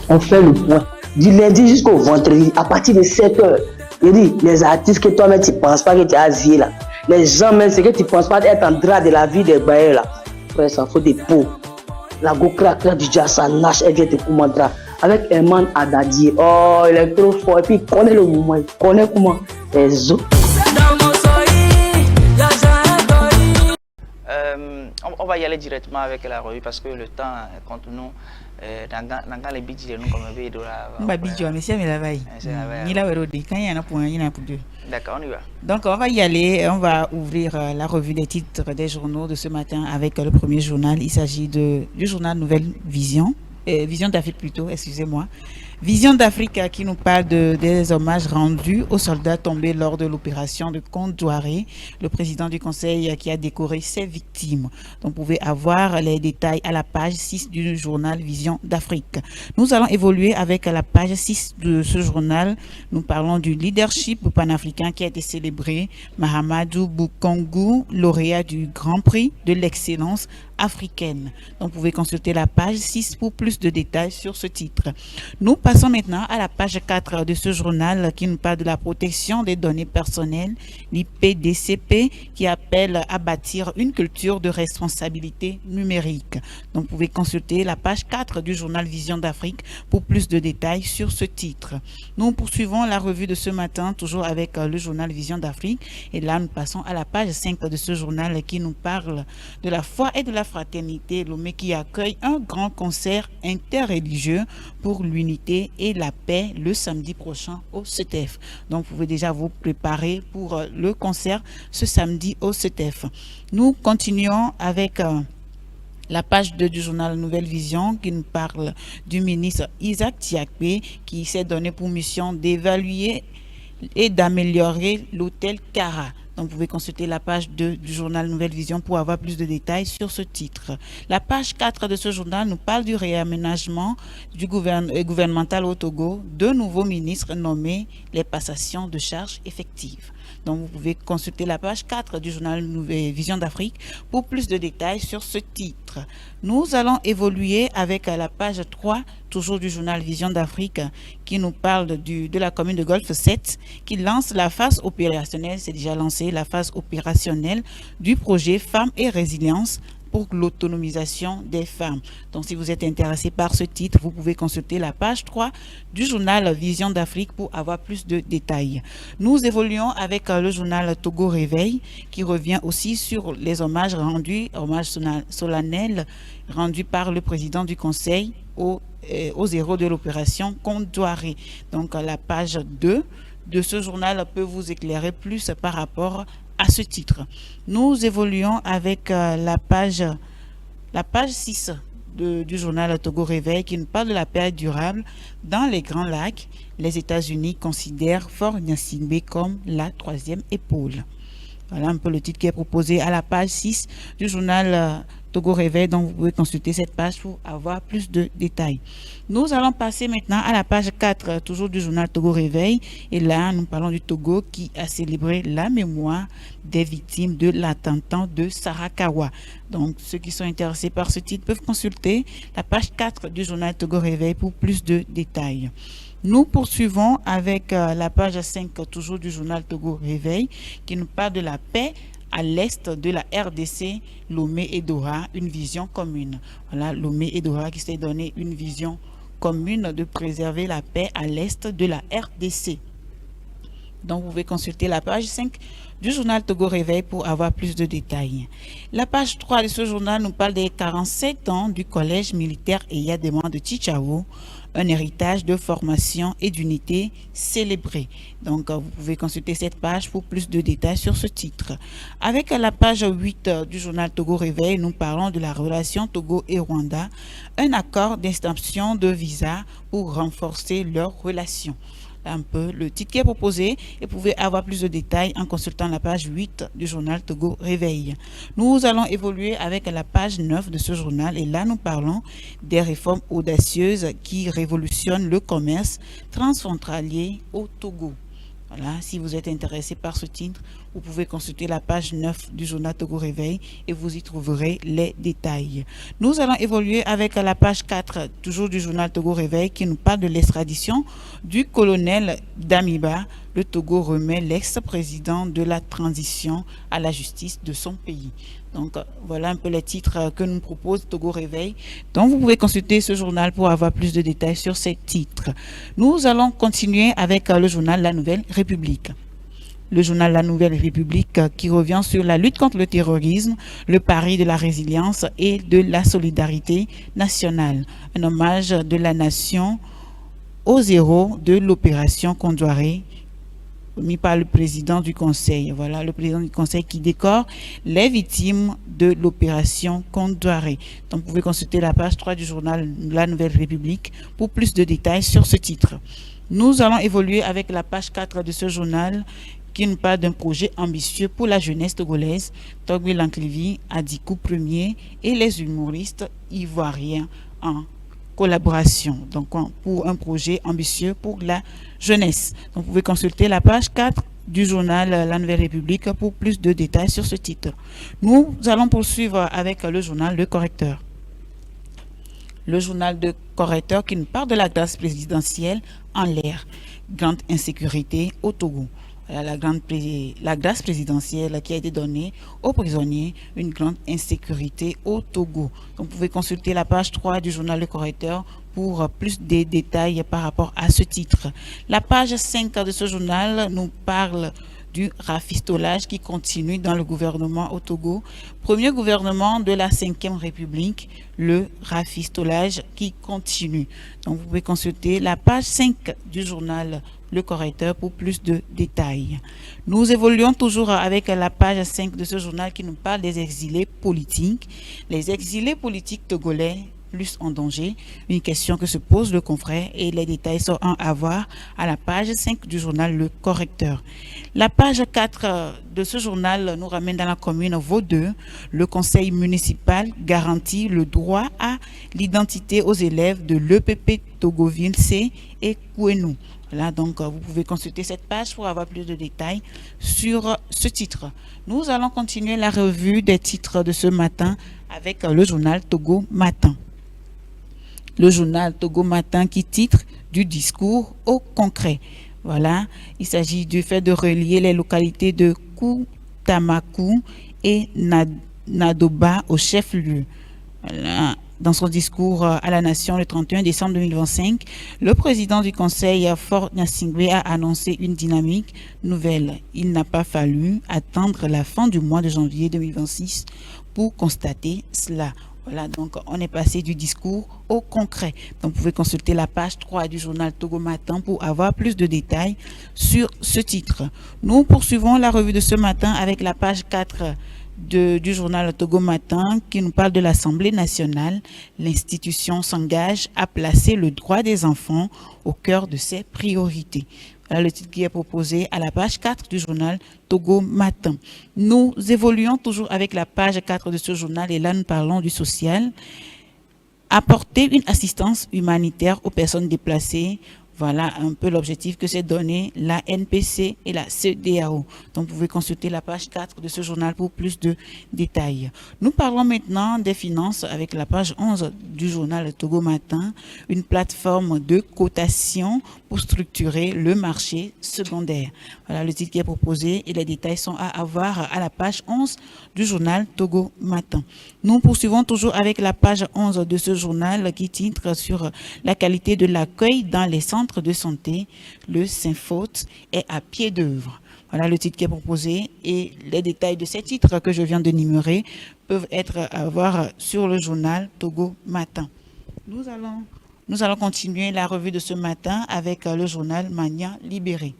On fait le point. Du lundi jusqu'au vendredi, à partir de 7 heures. Je dis, les artistes que toi-même tu ne penses pas que tu as vie là. Les gens même, c'est que tu ne penses pas être en droit de la vie des bailleurs là. Frère, ça faut des pots. La go crack du jazz, ça nage, elle vient te commander. Avec un man à Dadier. Oh, il est trop fort. Et puis il connaît le mouvement, il connaît comment. Les autres. On va y aller directement avec la revue parce que le temps contre nous. Dans les bidjets, nous comme un peu de la. Bidjets, mais c'est la veille. Il a eu quand il y en a pour un, il y en a pour deux. D'accord, on y va. Donc on va y aller. On va ouvrir la revue des titres des journaux de ce matin avec le premier journal. Il s'agit du journal Nouvelle Vision. Vision d'Afrique plutôt, excusez-moi. Vision d'Afrique qui nous parle des hommages rendus aux soldats tombés lors de l'opération de Condouaré, le président du conseil qui a décoré ses victimes. Donc vous pouvez avoir les détails à la page 6 du journal Vision d'Afrique. Nous allons évoluer avec la page 6 de ce journal. Nous parlons du leadership panafricain qui a été célébré. Mahamadou Boukongo, lauréat du Grand Prix de l'excellence africaine. Donc vous pouvez consulter la page 6 pour plus de détails sur ce titre. Nous passons maintenant à la page 4 de ce journal qui nous parle de la protection des données personnelles, l'IPDCP, qui appelle à bâtir une culture de responsabilité numérique. Donc vous pouvez consulter la page 4 du journal Vision d'Afrique pour plus de détails sur ce titre. Nous poursuivons la revue de ce matin toujours avec le journal Vision d'Afrique et là nous passons à la page 5 de ce journal qui nous parle de la foi et de la fraternité, Lomé qui accueille un grand concert interreligieux pour l'unité et la paix le samedi prochain au CETEF. Donc vous pouvez déjà vous préparer pour le concert ce samedi au CETEF. Nous continuons avec la page 2 du journal Nouvelle Vision qui nous parle du ministre Isaac Tiakpe qui s'est donné pour mission d'évaluer et d'améliorer l'hôtel Cara. Donc, vous pouvez consulter la page 2 du journal Nouvelle Vision pour avoir plus de détails sur ce titre. La page 4 de ce journal nous parle du réaménagement du gouvernemental au Togo. Deux nouveaux ministres nommés, les passations de charges effectives. Donc, vous pouvez consulter la page 4 du journal Nouvelle Vision d'Afrique pour plus de détails sur ce titre. Nous allons évoluer avec la page 3, toujours du journal Vision d'Afrique, qui nous parle de la commune de Golfe 7, qui lance la phase opérationnelle, c'est déjà lancé, la phase opérationnelle du projet Femmes et Résilience pour l'autonomisation des femmes. Donc, si vous êtes intéressé par ce titre, vous pouvez consulter la page 3 du journal Vision d'Afrique pour avoir plus de détails. Nous évoluons avec le journal Togo Réveil qui revient aussi sur les hommages rendus, hommages solennels rendus par le président du conseil aux héros de l'opération Condouaré. Donc, la page 2 de ce journal peut vous éclairer plus par rapport à ce titre. Nous évoluons avec la page 6 du journal Togo Réveil qui nous parle de la paix durable dans les Grands Lacs. Les États-Unis considèrent Fort Gnassingbé comme la troisième épaule. Voilà un peu le titre qui est proposé à la page 6 du journal Togo Réveil, donc vous pouvez consulter cette page pour avoir plus de détails. Nous allons passer maintenant à la page 4, toujours du journal Togo Réveil. Et là, nous parlons du Togo qui a célébré la mémoire des victimes de l'attentat de Sarakawa. Donc, ceux qui sont intéressés par ce titre peuvent consulter la page 4 du journal Togo Réveil pour plus de détails. Nous poursuivons avec la page 5, toujours du journal Togo Réveil, qui nous parle de la paix à l'est de la RDC, Lomé et Dora, une vision commune. Voilà, Lomé et Dora qui s'est donné une vision commune de préserver la paix à l'est de la RDC. Donc, vous pouvez consulter la page 5 du journal Togo Réveil pour avoir plus de détails. La page 3 de ce journal nous parle des 47 ans du collège militaire Eyadema de Tchitchaou, un héritage de formation et d'unité célébré. Donc, vous pouvez consulter cette page pour plus de détails sur ce titre. Avec la page 8 du journal Togo Réveil, nous parlons de la relation Togo et Rwanda, un accord d'extension de visa pour renforcer leurs relations. Un peu le titre qui est proposé et vous pouvez avoir plus de détails en consultant la page 8 du journal Togo Réveil. Nous allons évoluer avec la page 9 de ce journal et là nous parlons des réformes audacieuses qui révolutionnent le commerce transfrontalier au Togo. Voilà, si vous êtes intéressé par ce titre, Vous pouvez consulter la page 9 du journal Togo Réveil et vous y trouverez les détails. Nous allons évoluer avec la page 4, toujours du journal Togo Réveil, qui nous parle de l'extradition du colonel Damiba. Le Togo remet l'ex-président de la transition à la justice de son pays. Donc, voilà un peu les titres que nous propose Togo Réveil. Donc, vous pouvez consulter ce journal pour avoir plus de détails sur ces titres. Nous allons continuer avec le journal La Nouvelle République. Le journal La Nouvelle République qui revient sur la lutte contre le terrorisme, le pari de la résilience et de la solidarité nationale. Un hommage de la nation aux héros de l'opération Condouaré, mis par le président du Conseil. Voilà, le président du Conseil qui décore les victimes de l'opération Condouaré. Donc, vous pouvez consulter la page 3 du journal La Nouvelle République pour plus de détails sur ce titre. Nous allons évoluer avec la page 4 de ce journal qui nous parle d'un projet ambitieux pour la jeunesse togolaise. Togbi Lanklivi, Adikou Premier et les humoristes ivoiriens en collaboration, donc pour un projet ambitieux pour la jeunesse. Donc, vous pouvez consulter la page 4 du journal La Nouvelle République pour plus de détails sur ce titre. Nous allons poursuivre avec le journal Le Correcteur. Le journal de Correcteur qui nous parle de la grâce présidentielle en l'air. Grande insécurité au Togo. La grâce présidentielle qui a été donnée aux prisonniers, une grande insécurité au Togo. Donc, vous pouvez consulter la page 3 du journal Le Correcteur pour plus de détails par rapport à ce titre. La page 5 de ce journal nous parle du rafistolage qui continue dans le gouvernement au Togo. Premier gouvernement de la 5e République, le rafistolage qui continue. Donc, vous pouvez consulter la page 5 du journal Le Correcteur pour plus de détails. Nous évoluons toujours avec la page 5 de ce journal qui nous parle des exilés politiques. Les exilés politiques togolais plus en danger, une question que se pose le confrère et les détails sont à voir à la page 5 du journal Le Correcteur. La page 4 de ce journal nous ramène dans la commune Vaudeux. Le conseil municipal garantit le droit à l'identité aux élèves de l'EPP Togoville C et Kouenou. Là, donc, vous pouvez consulter cette page pour avoir plus de détails sur ce titre. Nous allons continuer la revue des titres de ce matin avec le journal Togo Matin. Le journal Togo Matin qui titre du discours au concret. Voilà, il s'agit du fait de relier les localités de Koutamakou et Nadoba au chef-lieu. Voilà. Dans son discours à la nation le 31 décembre 2025, le président du Conseil, Faure Gnassingbé, a annoncé une dynamique nouvelle. Il n'a pas fallu attendre la fin du mois de janvier 2026 pour constater cela. Voilà, donc on est passé du discours au concret. Donc, vous pouvez consulter la page 3 du journal Togo Matin pour avoir plus de détails sur ce titre. Nous poursuivons la revue de ce matin avec la page 4 du journal Togo Matin qui nous parle de l'Assemblée nationale. L'institution s'engage à placer le droit des enfants au cœur de ses priorités. Voilà le titre qui est proposé à la page 4 du journal Togo Matin. Nous évoluons toujours avec la page 4 de ce journal et là nous parlons du social. Apporter une assistance humanitaire aux personnes déplacées. Voilà un peu l'objectif que s'est donné la NPC et la CEDEAO. Donc, vous pouvez consulter la page 4 de ce journal pour plus de détails. Nous parlons maintenant des finances avec la page 11 du journal Togo Matin, une plateforme de cotation pour structurer le marché secondaire. Voilà le titre qui est proposé et les détails sont à avoir à la page 11 du journal Togo Matin. Nous poursuivons toujours avec la page 11 de ce journal qui titre sur la qualité de l'accueil dans les centres de santé. Le Saint-Faute est à pied d'œuvre. Voilà le titre qui est proposé et les détails de ces titres que je viens d'énumérer peuvent être à voir sur le journal Togo Matin. Nous allons continuer la revue de ce matin avec le journal Mania Libéré.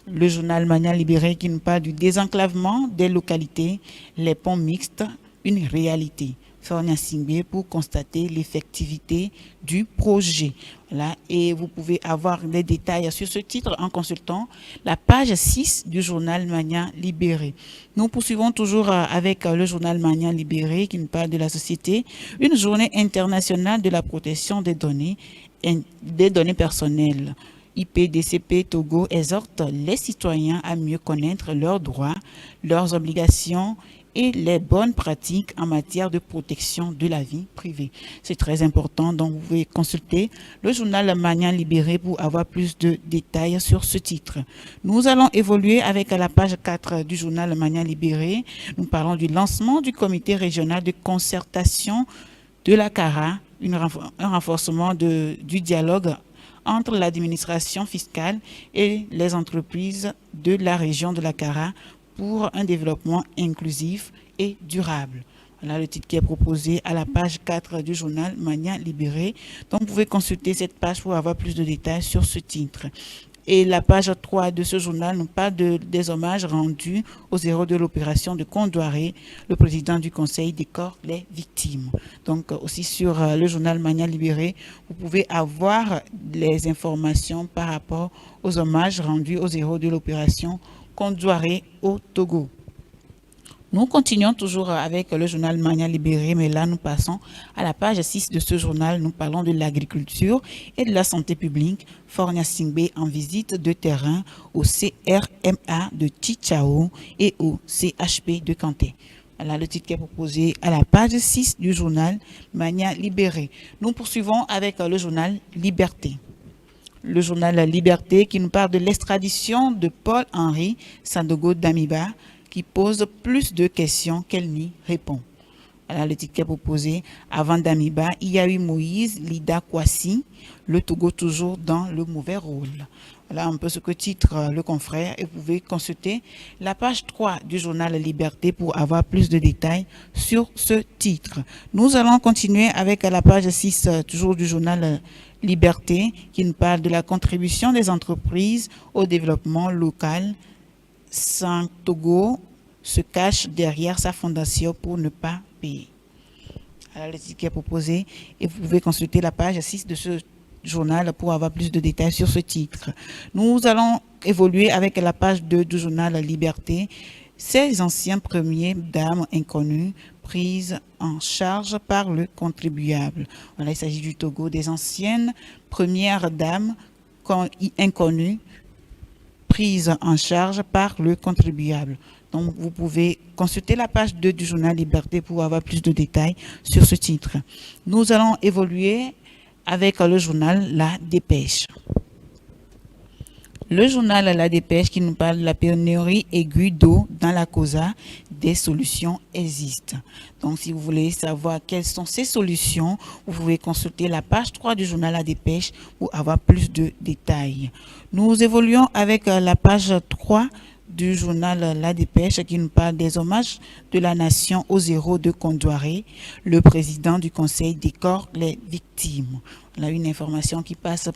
Le journal Mania Libéré qui nous parle du désenclavement des localités, les ponts mixtes, une réalité. Faure Gnassingbé pour constater l'effectivité du projet. Voilà, et vous pouvez avoir les détails sur ce titre en consultant la page 6 du journal Mania Libéré. Nous poursuivons toujours avec le journal Mania Libéré qui nous parle de la société. Une journée internationale de la protection des données personnelles. IPDCP Togo exhorte les citoyens à mieux connaître leurs droits, leurs obligations et les bonnes pratiques en matière de protection de la vie privée. C'est très important, donc vous pouvez consulter le journal Manian Libéré pour avoir plus de détails sur ce titre. Nous allons évoluer avec la page 4 du journal Manian Libéré. Nous parlons du lancement du comité régional de concertation de la CARA, un renforcement du dialogue entre l'administration fiscale et les entreprises de la région de la CARA pour un développement inclusif et durable. Voilà le titre qui est proposé à la page 4 du journal Manian Libéré. Donc, vous pouvez consulter cette page pour avoir plus de détails sur ce titre. Et la page 3 de ce journal nous parle des hommages rendus aux héros de l'opération de Condouaré. Le président du conseil décore les victimes. Donc, aussi sur le journal Manian Libéré, vous pouvez avoir les informations par rapport aux hommages rendus aux héros de l'opération Condouaré au Togo. Nous continuons toujours avec le journal Manian Libéré, mais là nous passons à la page 6 de ce journal. Nous parlons de l'agriculture et de la santé publique. Fornia Singbe en visite de terrain au CRMA de Tchichao et au CHP de Kanté. Voilà le titre qui est proposé à la page 6 du journal Manian Libéré. Nous poursuivons avec le journal Liberté. Le journal Liberté qui nous parle de l'extradition de Paul-Henri Sandaogo Damiba qui pose plus de questions qu'elle n'y répond. Voilà le titre qui est proposé. Avant Damiba, il y a eu Moïse Lida Kwasi, le Togo toujours dans le mauvais rôle. Voilà un peu ce que titre le confrère et vous pouvez consulter la page 3 du journal Liberté pour avoir plus de détails sur ce titre. Nous allons continuer avec la page 6 toujours du journal Liberté qui nous parle de la contribution des entreprises au développement local. Saint-Togo se cache derrière sa fondation pour ne pas payer. Alors, le titre qui est proposé et vous pouvez consulter la page 6 de ce journal pour avoir plus de détails sur ce titre. Nous allons évoluer avec la page 2 du journal Liberté. Ces anciens premiers dames inconnues prises en charge par le contribuable. Voilà, il s'agit du Togo, des anciennes premières dames inconnues prise en charge par le contribuable. Donc, vous pouvez consulter la page 2 du journal Liberté pour avoir plus de détails sur ce titre. Nous allons évoluer avec le journal La Dépêche. Le journal La Dépêche qui nous parle de la pénurie aiguë d'eau dans la Cosa, des solutions existent. Donc, si vous voulez savoir quelles sont ces solutions, vous pouvez consulter la page 3 du journal La Dépêche pour avoir plus de détails. Nous évoluons avec la page 3 du journal La Dépêche qui nous parle des hommages de la nation aux héros de Condouaré. Le président du conseil décore les victimes. On a une information qui passe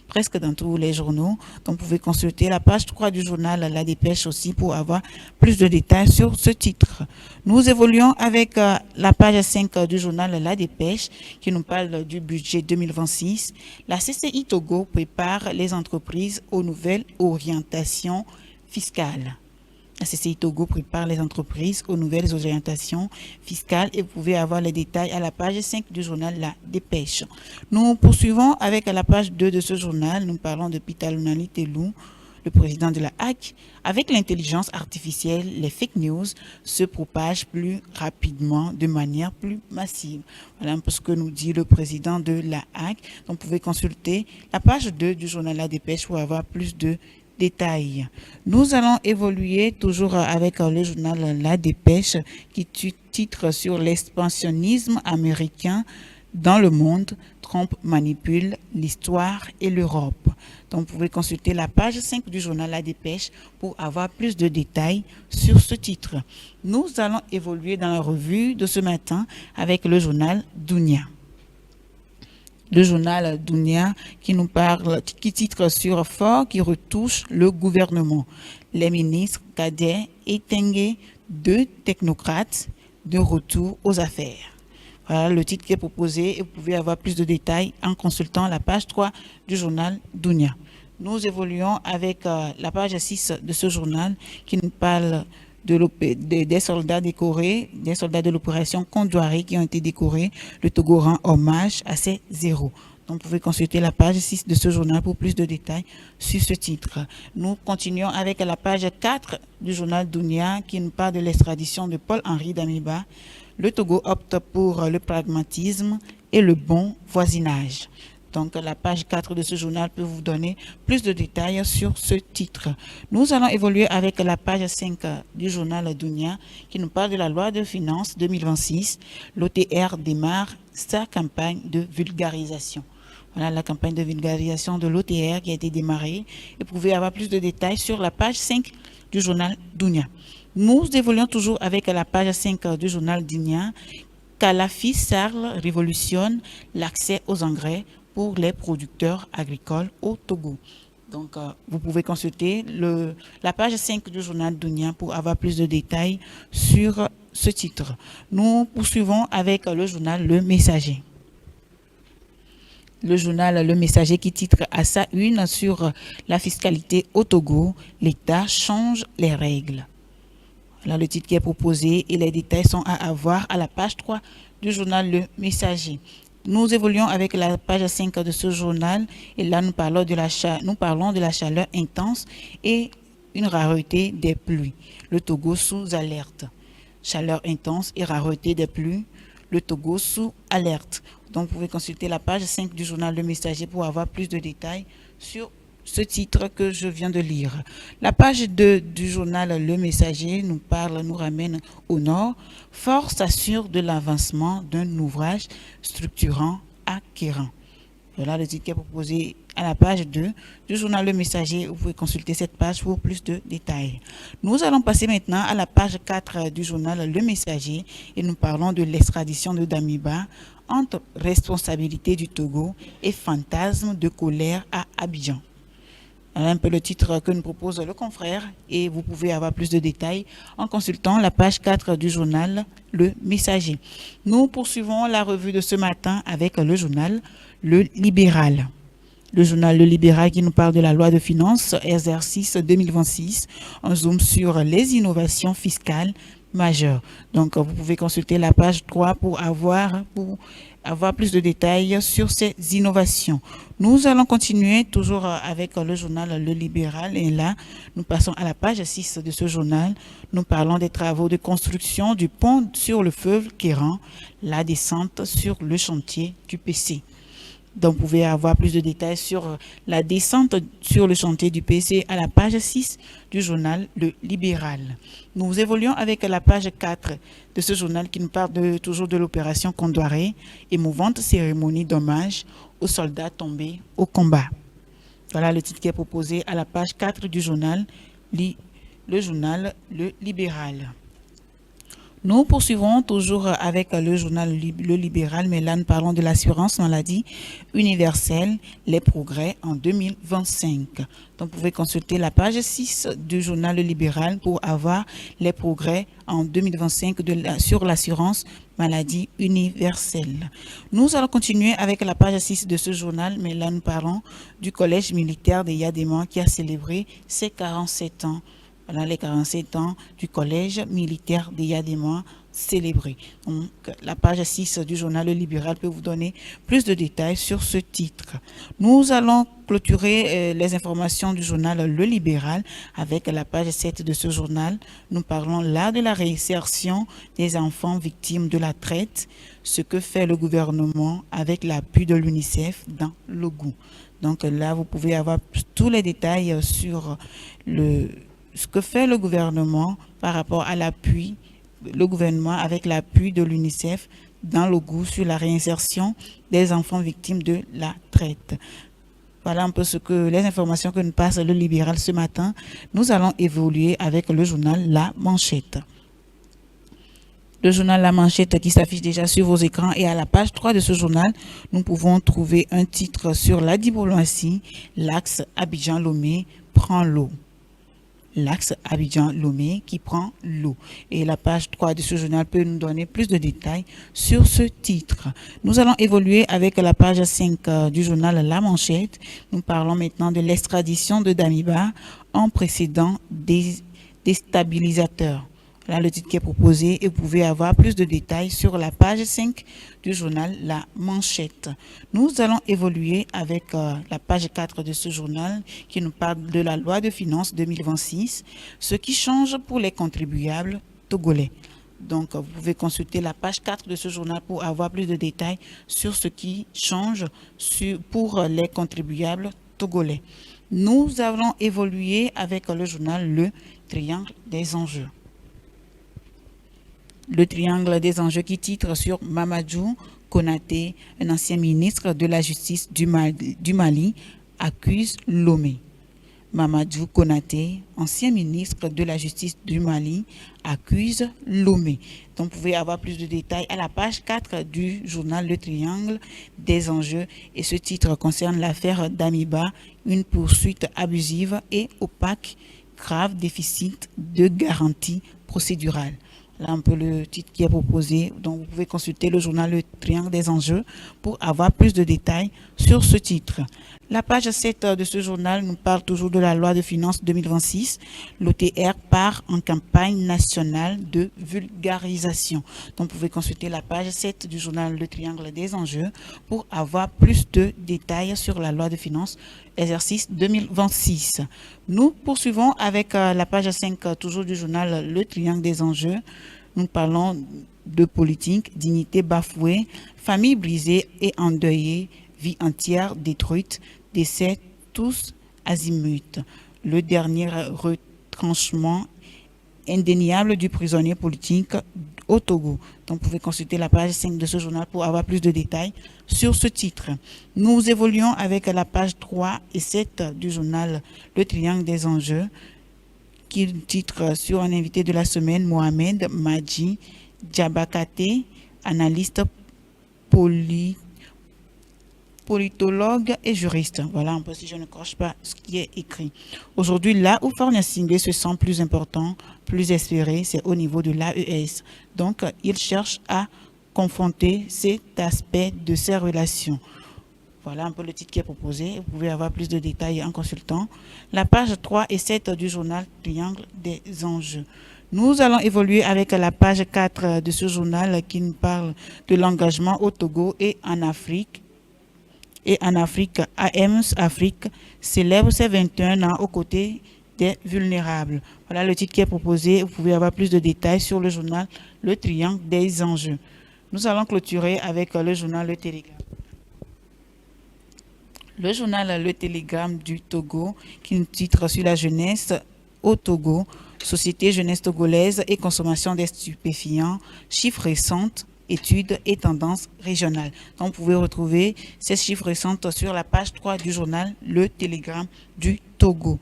presque dans tous les journaux. Donc, vous pouvez consulter la page 3 du journal La Dépêche aussi pour avoir plus de détails sur ce titre. Nous évoluons avec la page 5 du journal La Dépêche qui nous parle du budget 2026. La CCI Togo prépare les entreprises aux nouvelles orientations fiscales. La CCI Togo prépare les entreprises aux nouvelles orientations fiscales et vous pouvez avoir les détails à la page 5 du journal La Dépêche. Nous poursuivons avec la page 2 de ce journal. Nous parlons de Pitalunali Telou, le président de la HAC. Avec l'intelligence artificielle, les fake news se propagent plus rapidement, de manière plus massive. Voilà un peu ce que nous dit le président de la HAC. Donc, vous pouvez consulter la page 2 du journal La Dépêche pour avoir plus de détails. Nous allons évoluer toujours avec le journal La Dépêche qui titre sur l'expansionnisme américain dans le monde. Trump manipule l'histoire et l'Europe. Donc, vous pouvez consulter la page 5 du journal La Dépêche pour avoir plus de détails sur ce titre. Nous allons évoluer dans la revue de ce matin avec le journal Dunia. Le journal Dunia qui nous parle, qui titre sur Fort qui retouche le gouvernement. Les ministres Kader et Tengue, deux technocrates, de retour aux affaires. Voilà le titre qui est proposé et vous pouvez avoir plus de détails en consultant la page 3 du journal Dunia. Nous évoluons avec la page 6 de ce journal qui nous parle des soldats décorés, des soldats de l'opération Condouaré qui ont été décorés. Le Togo rend hommage à ces héros. Donc, vous pouvez consulter la page 6 de ce journal pour plus de détails sur ce titre. Nous continuons avec la page 4 du journal Dunia qui nous parle de l'extradition de Paul-Henri Damiba. Le Togo opte pour le pragmatisme et le bon voisinage. Donc, la page 4 de ce journal peut vous donner plus de détails sur ce titre. Nous allons évoluer avec la page 5 du journal Dunia qui nous parle de la loi de finances 2026. L'OTR démarre sa campagne de vulgarisation. Voilà la campagne de vulgarisation de l'OTR qui a été démarrée. Et vous pouvez avoir plus de détails sur la page 5 du journal Dunia. Nous évoluons toujours avec la page 5 du journal Dunia. Kalafi Sarl révolutionne l'accès aux engrais pour les producteurs agricoles au Togo. Donc, vous pouvez consulter la page 5 du journal Dunia pour avoir plus de détails sur ce titre. Nous poursuivons avec le journal Le Messager. Le journal Le Messager qui titre à sa une sur la fiscalité au Togo, l'État change les règles. Voilà le titre qui est proposé et les détails sont à avoir à la page 3 du journal Le Messager. Nous évoluons avec la page 5 de ce journal et là nous parlons de la chaleur intense et une rareté des pluies. Le Togo sous alerte. Chaleur intense et rareté des pluies. Le Togo sous alerte. Donc vous pouvez consulter la page 5 du journal Le Messager pour avoir plus de détails sur ce titre que je viens de lire. La page 2 du journal Le Messager nous ramène au nord. Force assure de l'avancement d'un ouvrage structurant à Kéran. Voilà le titre qui est proposé à la page 2 du journal Le Messager. Vous pouvez consulter cette page pour plus de détails. Nous allons passer maintenant à la page 4 du journal Le Messager et nous parlons de l'extradition de Damiba entre responsabilité du Togo et fantasme de colère à Abidjan. Voilà un peu le titre que nous propose le confrère et vous pouvez avoir plus de détails en consultant la page 4 du journal Le Messager. Nous poursuivons la revue de ce matin avec le journal Le Libéral. Le journal Le Libéral qui nous parle de la loi de finances exercice 2026. On zoom sur les innovations fiscales majeures. Donc, vous pouvez consulter la page 3 pour avoir plus de détails sur ces innovations. Nous allons continuer toujours avec le journal Le Libéral et là, nous passons à la page 6 de ce journal. Nous parlons des travaux de construction du pont sur le fleuve Kéran, la descente sur le chantier du PC. Donc, vous pouvez avoir plus de détails sur la descente sur le chantier du PC à la page 6 du journal Le Libéral. Nous évoluons avec la page 4 de ce journal qui nous parle toujours de l'opération Condoré, émouvante cérémonie d'hommage aux soldats tombés au combat. Voilà le titre qui est proposé à la page 4 du journal, le journal Le Libéral. Nous poursuivons toujours avec le journal Le Libéral, mais là nous parlons de l'assurance maladie universelle, les progrès en 2025. Donc vous pouvez consulter la page 6 du journal Le Libéral pour avoir les progrès en 2025 sur l'assurance maladie universelle. Nous allons continuer avec la page 6 de ce journal, mais là nous parlons du collège militaire de Yadéman qui a célébré ses 47 ans. Voilà les 47 ans du collège militaire de Yadéman célébrés. Donc, la page 6 du journal Le Libéral peut vous donner plus de détails sur ce titre. Nous allons clôturer les informations du journal Le Libéral avec la page 7 de ce journal. Nous parlons là de la réinsertion des enfants victimes de la traite, ce que fait le gouvernement avec l'appui de l'UNICEF dans l'Ogooué. Donc là, vous pouvez avoir tous les détails sur ce que fait le gouvernement par rapport à l'appui, le gouvernement avec l'appui de l'UNICEF dans l'Ogooué sur la réinsertion des enfants victimes de la traite. Voilà un peu les informations que nous passe Le Libéral ce matin. Nous allons évoluer avec le journal La Manchette. Le journal La Manchette qui s'affiche déjà sur vos écrans et à la page 3 de ce journal, nous pouvons trouver un titre sur la diplomatie, l'axe Abidjan-Lomé prend l'eau. L'axe Abidjan-Lomé qui prend l'eau. Et la page 3 de ce journal peut nous donner plus de détails sur ce titre. Nous allons évoluer avec la page 5 du journal La Manchette. Nous parlons maintenant de l'extradition de Damiba en précédent déstabilisateur. Voilà le titre qui est proposé et vous pouvez avoir plus de détails sur la page 5 du journal La Manchette. Nous allons évoluer avec la page 4 de ce journal qui nous parle de la loi de finances 2026, ce qui change pour les contribuables togolais. Donc, vous pouvez consulter la page 4 de ce journal pour avoir plus de détails sur ce qui change pour les contribuables togolais. Nous allons évoluer avec le journal Le Triangle des enjeux. Le Triangle des enjeux qui titre sur Mamadou Konaté, un ancien ministre de la Justice du Mali, accuse Lomé. Mamadou Konaté, ancien ministre de la Justice du Mali, accuse Lomé. Donc, vous pouvez avoir plus de détails à la page 4 du journal Le Triangle des enjeux. Et ce titre concerne l'affaire d'Amiba, une poursuite abusive et opaque, grave déficit de garantie procédurale. Là, un peu le titre qui est proposé. Donc, vous pouvez consulter le journal Le Triangle des enjeux pour avoir plus de détails sur ce titre. La page 7 de ce journal nous parle toujours de la loi de finances 2026. L'OTR part en campagne nationale de vulgarisation. Donc, vous pouvez consulter la page 7 du journal Le Triangle des enjeux pour avoir plus de détails sur la loi de finances exercice 2026. Nous poursuivons avec la page 5 toujours du journal Le Triangle des enjeux. Nous parlons de politique, dignité bafouée, famille brisée et endeuillée, vie entière détruite, décès tous azimuts. Le dernier retranchement indéniable du prisonnier politique au Togo. Donc, vous pouvez consulter la page 5 de ce journal pour avoir plus de détails sur ce titre. Nous évoluons avec la page 3 et 7 du journal Le Triangle des enjeux, qui titre sur un invité de la semaine, Mohamed Madji Diabakate, analyste politologue et juriste. Voilà un peu si je ne croche pas ce qui est écrit. Aujourd'hui, là où Fornia Singé se sent plus important, plus espéré, c'est au niveau de l'AES. Donc, il cherche à confronter cet aspect de ses relations. Voilà un peu le titre qui est proposé. Vous pouvez avoir plus de détails en consultant la page 3 et 7 du journal Triangle des enjeux. Nous allons évoluer avec la page 4 de ce journal qui nous parle de l'engagement au Togo et en Afrique. Et en Afrique, AMS Afrique célèbre ses 21 ans aux côtés des vulnérables. Voilà le titre qui est proposé. Vous pouvez avoir plus de détails sur le journal Le Triangle des enjeux. Nous allons clôturer avec le journal Le Télégramme. Le journal Le Télégramme du Togo qui nous titre sur la jeunesse au Togo, société jeunesse togolaise et consommation des stupéfiants, chiffres récents, études et tendances régionales. Donc, vous pouvez retrouver ces chiffres récents sur la page 3 du journal Le Télégramme du Togo.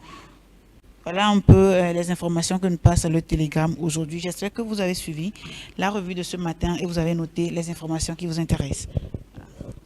Voilà un peu les informations que nous passe le Télégramme aujourd'hui. J'espère que vous avez suivi la revue de ce matin et vous avez noté les informations qui vous intéressent.